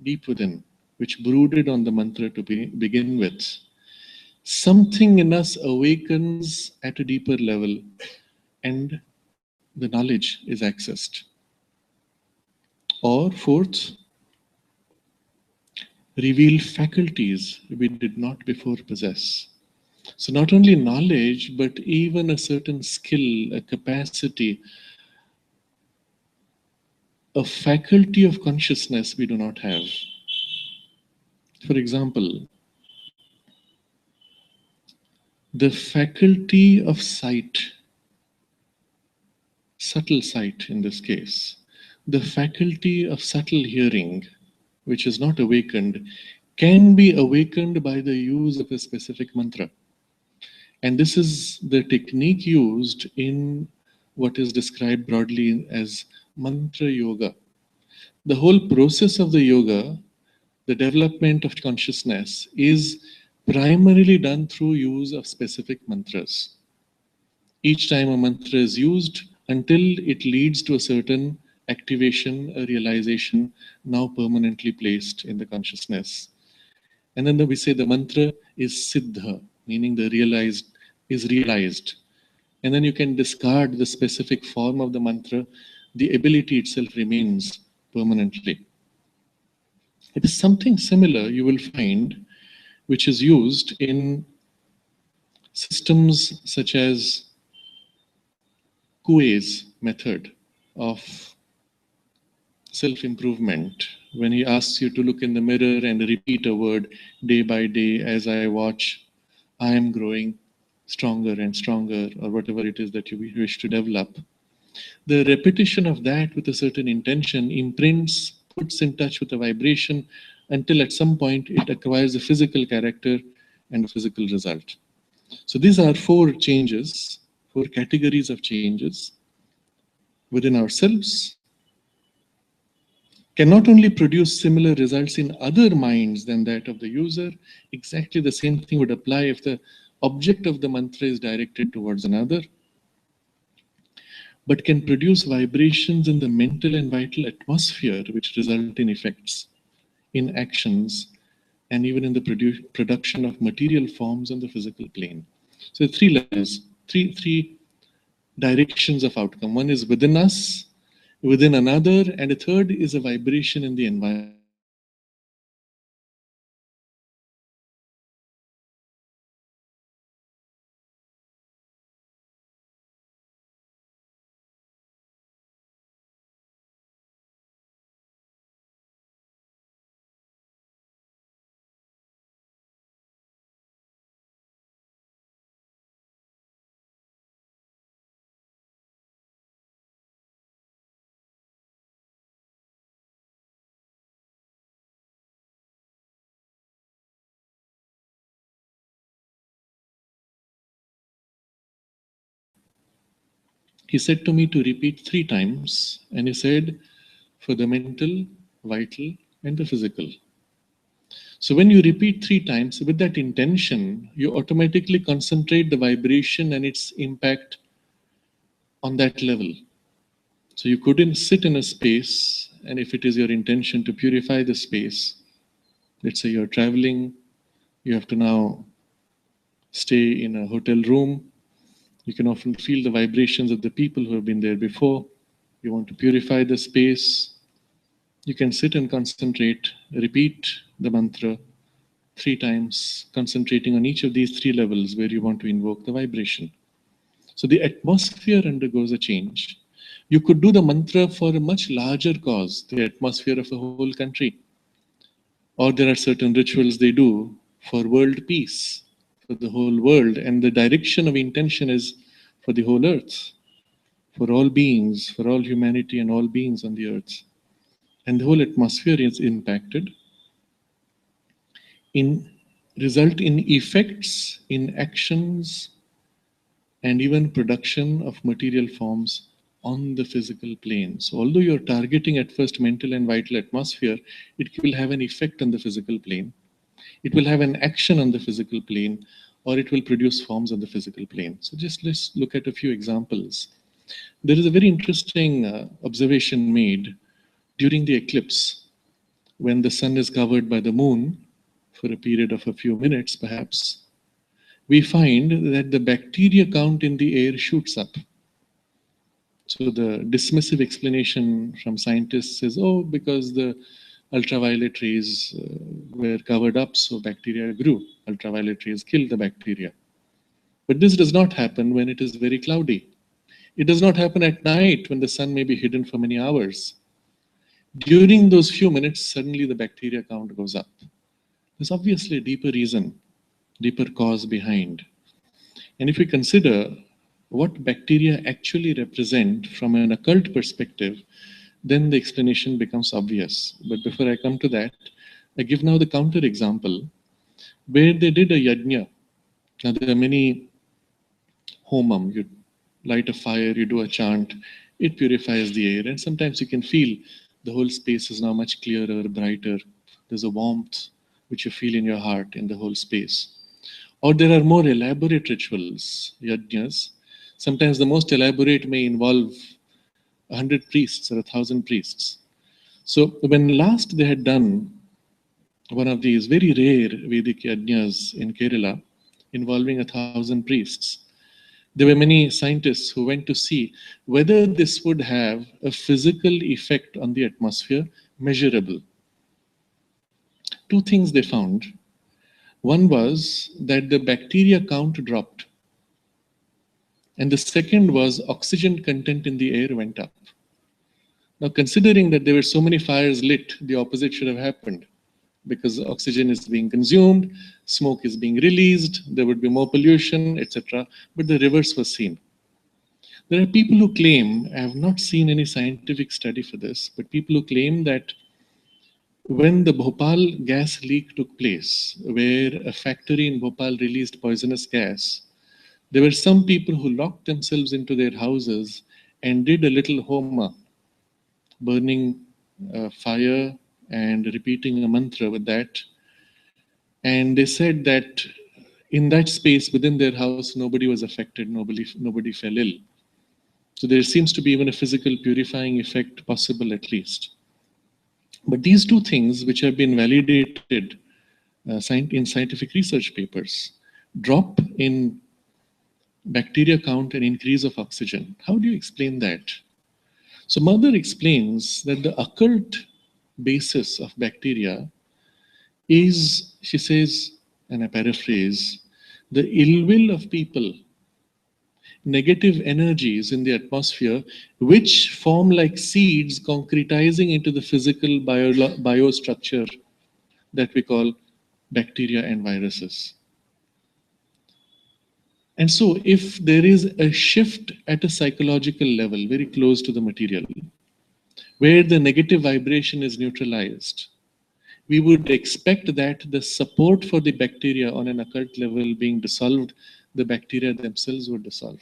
deep within, which brooded on the mantra to begin with. Something in us awakens at a deeper level, and the knowledge is accessed. Or fourth, reveal faculties we did not before possess. So not only knowledge, but even a certain skill, a capacity, a faculty of consciousness we do not have. For example, the faculty of sight, subtle sight in this case, the faculty of subtle hearing, which is not awakened, can be awakened by the use of a specific mantra. And this is the technique used in what is described broadly as mantra yoga. The whole process of the yoga, the development of consciousness, is primarily done through use of specific mantras. Each time a mantra is used until it leads to a certain activation, a realization now permanently placed in the consciousness. And then we say the mantra is siddha, meaning the realized is realized. and then you can discard the specific form of the mantra, the ability itself remains permanently. It is something similar you will find which is used in systems such as Coué's method of self improvement, when he asks you to look in the mirror and repeat a word day by day. As I watch, I am growing stronger and stronger, or whatever it is that you wish to develop. The repetition of that with a certain intention imprints, puts in touch with the vibration until at some point it acquires a physical character and a physical result. So these are four changes, four categories of changes within ourselves, can not only produce similar results in other minds than that of the user, exactly the same thing would apply if the object of the mantra is directed towards another, but can produce vibrations in the mental and vital atmosphere which result in effects, in actions, and even in the production of material forms on the physical plane. So three levels, three directions of outcome. One is within us, within another, and a third is a vibration in the environment. He said to me to repeat 3 times, and he said, for the mental, vital, and the physical. So when you repeat 3 times with that intention, you automatically concentrate the vibration and its impact on that level. So you couldn't sit in a space, and if it is your intention to purify the space, let's say you're traveling, you have to now stay in a hotel room. You can often feel the vibrations of the people who have been there before. You want to purify the space. You can sit and concentrate, repeat the mantra 3 times, concentrating on each of these 3 levels where you want to invoke the vibration. So the atmosphere undergoes a change. You could do the mantra for a much larger cause, the atmosphere of a whole country. Or there are certain rituals they do for world peace, for the whole world, and the direction of intention is for the whole earth, for all beings, for all humanity and all beings on the earth. And the whole atmosphere is impacted, in result in effects, in actions, and even production of material forms on the physical plane. So although you're targeting at first mental and vital atmosphere, it will have an effect on the physical plane. It will have an action on the physical plane, or it will produce forms on the physical plane. So just let's look at a few examples. There is a very interesting observation made during the eclipse, when the sun is covered by the moon for a period of a few minutes perhaps. We find that the bacteria count in the air shoots up. So the dismissive explanation from scientists is, oh, because the ultraviolet rays were covered up, so bacteria grew. Ultraviolet rays kill the bacteria. But this does not happen when it is very cloudy. It does not happen at night when the sun may be hidden for many hours. During those few minutes, suddenly the bacteria count goes up. There's obviously a deeper reason, deeper cause behind. And if we consider what bacteria actually represent from an occult perspective, then the explanation becomes obvious. But before I come to that, I give now the counter example where they did a yajna. Now there are many homam, you light a fire, you do a chant, it purifies the air, and sometimes you can feel the whole space is now much clearer, brighter. There's a warmth which you feel in your heart in the whole space. Or there are more elaborate rituals, yajnas. Sometimes the most elaborate may involve 100 priests or 1,000 priests. So when last they had done one of these very rare Vedic yajnas in Kerala, involving 1,000 priests, There were many scientists who went to see whether this would have a physical effect on the atmosphere measurable. Two things they found. One was that the bacteria count dropped, and the second was oxygen content in the air went up. Now, considering that there were so many fires lit, the opposite should have happened because oxygen is being consumed, smoke is being released, there would be more pollution, etc. But the reverse was seen. There are people who claim, I have not seen any scientific study for this, but people who claim that when the Bhopal gas leak took place, where a factory in Bhopal released poisonous gas, there were some people who locked themselves into their houses and did a little homa, burning fire and repeating a mantra with that. And they said that in that space within their house, nobody was affected, nobody fell ill. So there seems to be even a physical purifying effect possible at least. But these two things, which have been validated in scientific research papers, drop in bacteria count and increase of oxygen. How do you explain that? So Mother explains that the occult basis of bacteria is, she says, and I paraphrase, the ill will of people, negative energies in the atmosphere, which form like seeds concretizing into the physical biostructure that we call bacteria and viruses. And so, if there is a shift at a psychological level, very close to the material, where the negative vibration is neutralized, we would expect that the support for the bacteria on an occult level being dissolved, the bacteria themselves would dissolve.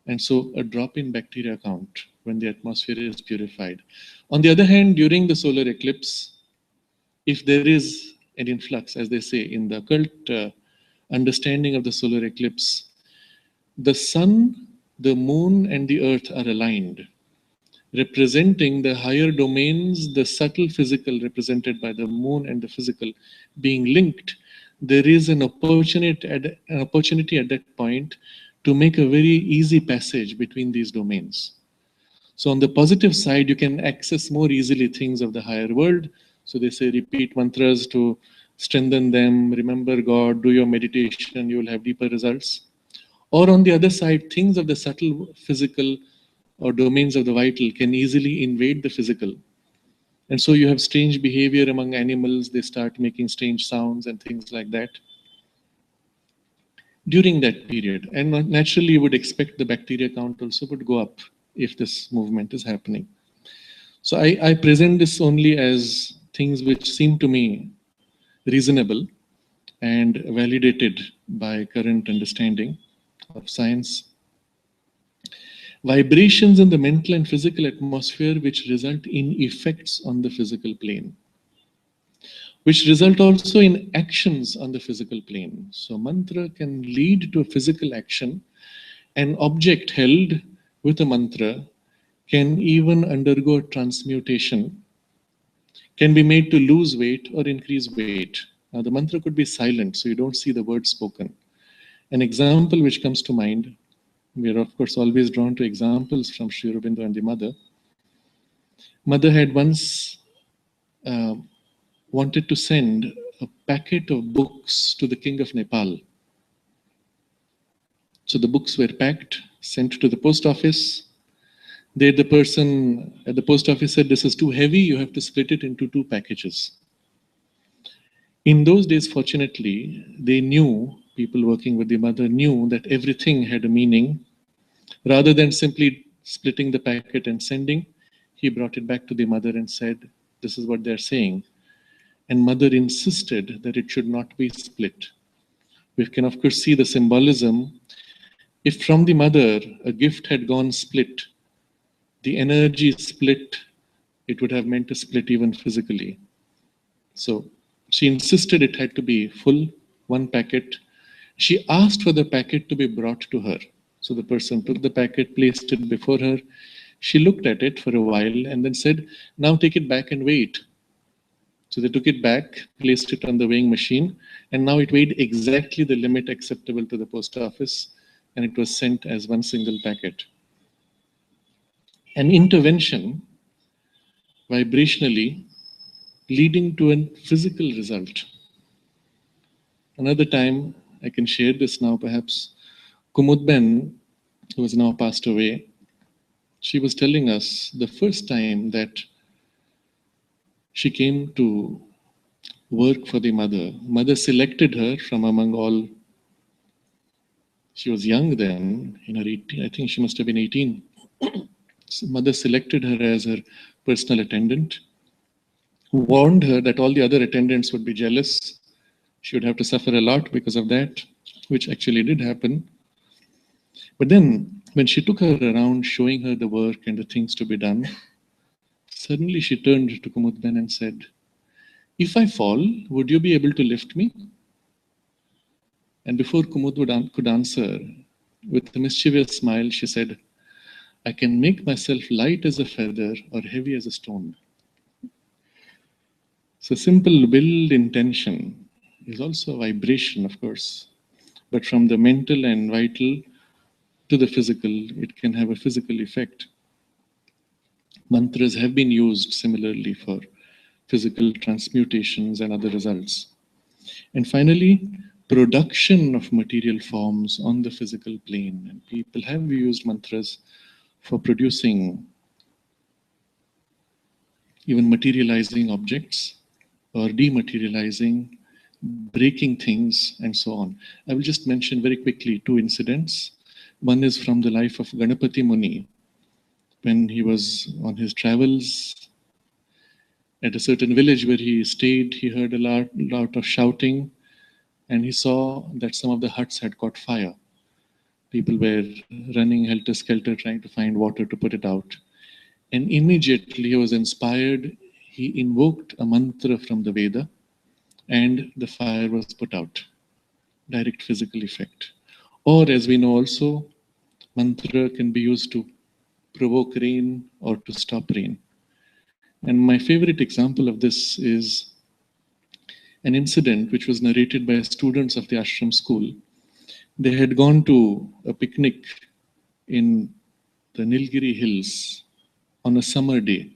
And so a drop in bacteria count when the atmosphere is purified. On the other hand, during the solar eclipse, if there is an influx, as they say in the occult understanding of the solar eclipse, the sun, the moon, and the earth are aligned, representing the higher domains, the subtle physical represented by the moon and the physical being linked. There is an opportunity at that point to make a very easy passage between these domains. So on the positive side, you can access more easily things of the higher world. So they say repeat mantras to strengthen them, remember God, do your meditation, you will have deeper results. Or on the other side, things of the subtle physical or domains of the vital can easily invade the physical. And so you have strange behavior among animals, they start making strange sounds and things like that during that period. And naturally, you would expect the bacteria count also would go up if this movement is happening. So I present this only as things which seem to me reasonable and validated by current understanding of science. Vibrations in the mental and physical atmosphere which result in effects on the physical plane, which result also in actions on the physical plane. So mantra can lead to a physical action. An object held with a mantra can even undergo transmutation, can be made to lose weight or increase weight. Now the mantra could be silent, so you don't see the words spoken. An example which comes to mind, we are of course always drawn to examples from Sri Aurobindo and the mother. Mother had once wanted to send a packet of books to the king of Nepal. So the books were packed, sent to the post office. There the person at the post office said, this is too heavy, you have to split it into 2 packages. In those days, fortunately, they knew, people working with the mother knew that everything had a meaning. Rather than simply splitting the packet and sending, he brought it back to the mother and said, this is what they're saying. And mother insisted that it should not be split. We can of course see the symbolism. If from the mother a gift had gone split, the energy split, it would have meant a split even physically. So she insisted it had to be full, 1 packet. She asked for the packet to be brought to her. So the person took the packet, placed it before her. She looked at it for a while and then said, now take it back and weigh it. So they took it back, placed it on the weighing machine, and now it weighed exactly the limit acceptable to the post office. and it was sent as one single packet. An intervention vibrationally leading to a physical result. Another time, I can share this now perhaps, Kumudben, who has now passed away, she was telling us the first time that she came to work for the mother. Mother selected her from among all. She was young then, in her 18, I think she must have been 18. So mother selected her as her personal attendant, warned her that all the other attendants would be jealous. She would have to suffer a lot because of that, which actually did happen. But then, when she took her around, showing her the work and the things to be done, suddenly she turned to Kumudben and said, "If I fall, would you be able to lift me?" And before could answer, with a mischievous smile, she said, "I can make myself light as a feather or heavy as a stone." So simple will intention is also a vibration, of course, but from the mental and vital to the physical, it can have a physical effect. Mantras have been used similarly for physical transmutations and other results. And finally, production of material forms on the physical plane. And people have used mantras for producing, even materializing objects or dematerializing, breaking things, and so on. I will just mention very quickly two incidents. One is from the life of Ganapati Muni. When he was on his travels at a certain village where he stayed, he heard a lot of shouting, and he saw that some of the huts had caught fire. People were running helter-skelter trying to find water to put it out. And immediately he was inspired. He invoked a mantra from the Veda, and the fire was put out. Direct physical effect. Or, as we know also, mantra can be used to provoke rain or to stop rain. And my favorite example of this is an incident which was narrated by students of the ashram school. They had gone to a picnic in the Nilgiri hills on a summer day.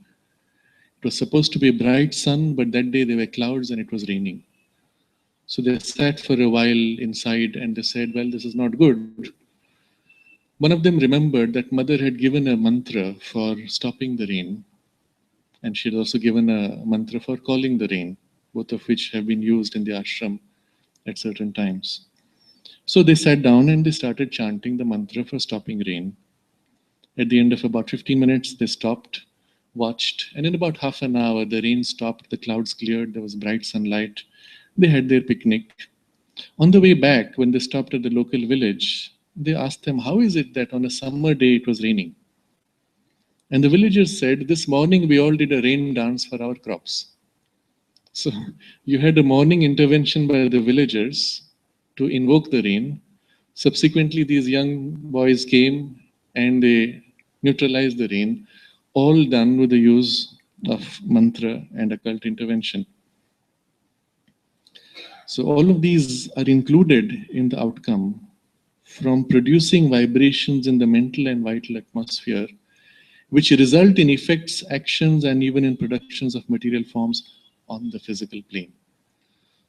It was supposed to be a bright sun, but that day there were clouds and it was raining. So they sat for a while inside and they said, "Well, this is not good." One of them remembered that mother had given a mantra for stopping the rain, and she had also given a mantra for calling the rain, both of which have been used in the ashram at certain times. So they sat down and they started chanting the mantra for stopping rain. At the end of about 15 minutes, they stopped, watched, and in about half an hour, the rain stopped, the clouds cleared, there was bright sunlight. They had their picnic. On the way back, when they stopped at the local village, they asked them, "How is it that on a summer day it was raining?" And the villagers said, "This morning we all did a rain dance for our crops." So you had a morning intervention by the villagers to invoke the rain. Subsequently, these young boys came and they neutralized the rain, all done with the use of mantra and occult intervention. So all of these are included in the outcome from producing vibrations in the mental and vital atmosphere, which result in effects, actions, and even in productions of material forms on the physical plane.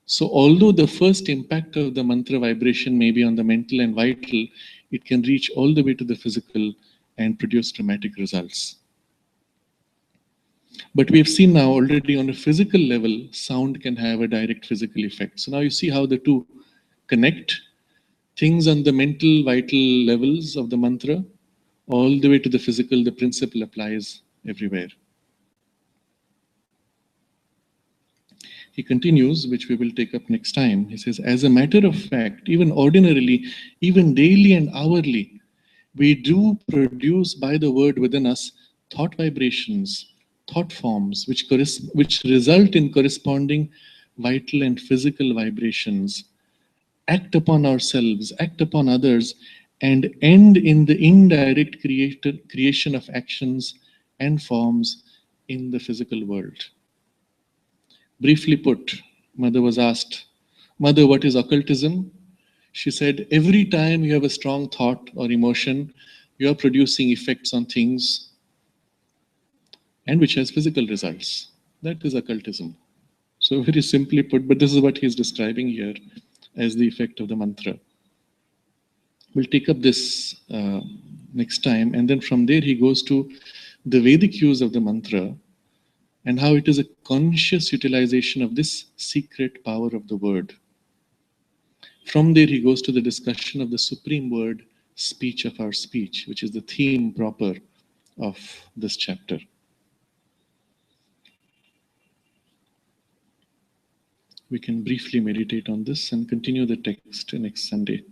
So although the first impact of the mantra vibration may be on the mental and vital, it can reach all the way to the physical and produce dramatic results. But we have seen now already on a physical level, sound can have a direct physical effect. So now you see how the two connect. Things on the mental, vital levels of the mantra, all the way to the physical, the principle applies everywhere. He continues, which we will take up next time. He says, "As a matter of fact, even ordinarily, even daily and hourly, we do produce by the word within us thought vibrations, thought forms, which result in corresponding vital and physical vibrations, act upon ourselves, act upon others, and end in the indirect creation of actions and forms in the physical world." Briefly put, Mother was asked, "Mother, what is occultism?" She said, every time you have a strong thought or emotion, you are producing effects on things and which has physical results. That is occultism. So, very simply put, but this is what he is describing here as the effect of the mantra. We'll take up this next time, and then from there he goes to the Vedic use of the mantra and how it is a conscious utilization of this secret power of the word. From there, he goes to the discussion of the supreme word, speech of our speech, which is the theme proper of this chapter. We can briefly meditate on this and continue the text next Sunday.